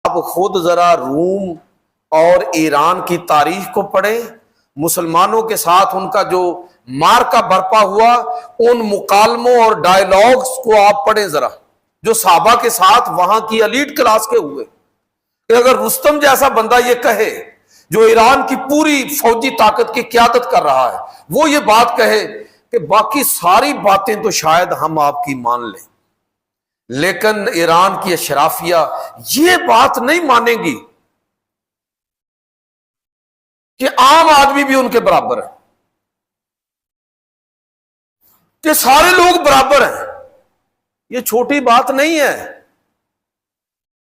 آپ خود ذرا روم اور ایران کی تاریخ کو پڑھیں، مسلمانوں کے ساتھ ان کا جو مارکا برپا ہوا، ان مکالموں اور ڈائیلاگز کو آپ پڑھیں ذرا، جو صحابہ کے ساتھ وہاں کی ایلیٹ کلاس کے ہوئے۔ کہ اگر رستم جیسا بندہ یہ کہے جو ایران کی پوری فوجی طاقت کی قیادت کر رہا ہے، وہ یہ بات کہے کہ باقی ساری باتیں تو شاید ہم آپ کی مان لیں، لیکن ایران کی اشرافیہ یہ بات نہیں مانے گی کہ عام آدمی بھی ان کے برابر ہے، کہ سارے لوگ برابر ہیں۔ یہ چھوٹی بات نہیں ہے،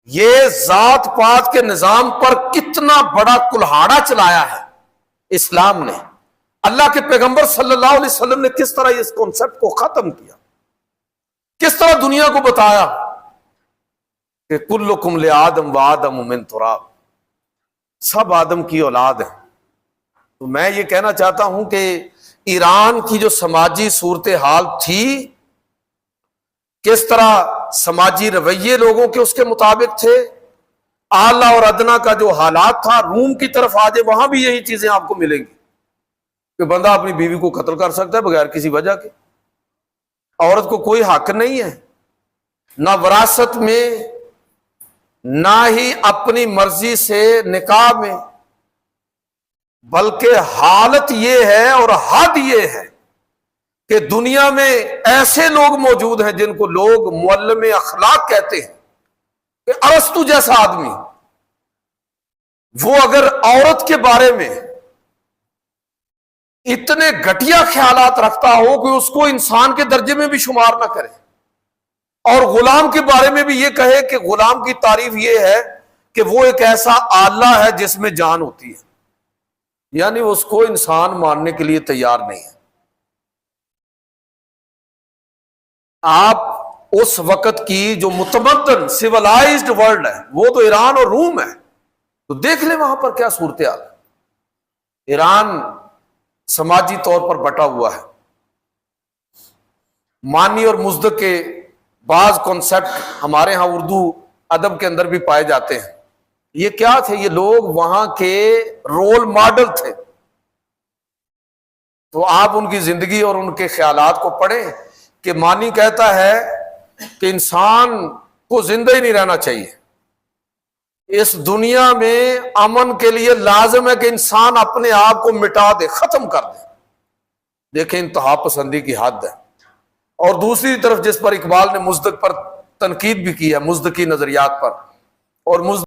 یہ ذات پات کے نظام پر کتنا بڑا کلہاڑا چلایا ہے اسلام نے۔ اللہ کے پیغمبر صلی اللہ علیہ وسلم نے کس طرح اس کانسیپٹ کو ختم کیا، کس طرح دنیا کو بتایا کہ کلکم لآدم وآدم من تراب، سب آدم کی اولاد ہیں۔ تو میں یہ کہنا چاہتا ہوں کہ ایران کی جو سماجی صورتحال تھی، کس طرح سماجی رویے لوگوں کے اس کے مطابق تھے، اعلیٰ اور ادنا کا جو حالات تھا، روم کی طرف آ جائے وہاں بھی یہی چیزیں آپ کو ملیں گی کہ بندہ اپنی بیوی کو قتل کر سکتا ہے بغیر کسی وجہ کے، عورت کو کوئی حق نہیں ہے، نہ وراثت میں، نہ ہی اپنی مرضی سے نکاح میں، بلکہ حالت یہ ہے اور حد یہ ہے کہ دنیا میں ایسے لوگ موجود ہیں جن کو لوگ معلم اخلاق کہتے ہیں، کہ ارسطو جیسا آدمی وہ اگر عورت کے بارے میں اتنے گھٹیا خیالات رکھتا ہو کہ اس کو انسان کے درجے میں بھی شمار نہ کرے، اور غلام کے بارے میں بھی یہ کہے کہ غلام کی تعریف یہ ہے کہ وہ ایک ایسا آلہ ہے جس میں جان ہوتی ہے، یعنی اس کو انسان ماننے کے لیے تیار نہیں ہے۔ آپ اس وقت کی جو متمدن سیولائزڈ ورلڈ ہے وہ تو ایران اور روم ہے، تو دیکھ لیں وہاں پر کیا صورتحال ہے۔ ایران سماجی طور پر بٹا ہوا ہے، مانی اور مزدق کے بعض کانسیپٹ ہمارے ہاں اردو ادب کے اندر بھی پائے جاتے ہیں۔ یہ کیا تھے؟ یہ لوگ وہاں کے رول ماڈل تھے، تو آپ ان کی زندگی اور ان کے خیالات کو پڑھیں کہ مانی کہتا ہے کہ انسان کو زندہ ہی نہیں رہنا چاہیے، اس دنیا میں امن کے لیے لازم ہے کہ انسان اپنے آپ کو مٹا دے، ختم کر دے۔ دیکھیں انتہا پسندی کی حد ہے۔ اور دوسری طرف جس پر اقبال نے مزدق پر تنقید بھی کی ہے، مزدقی نظریات پر، اور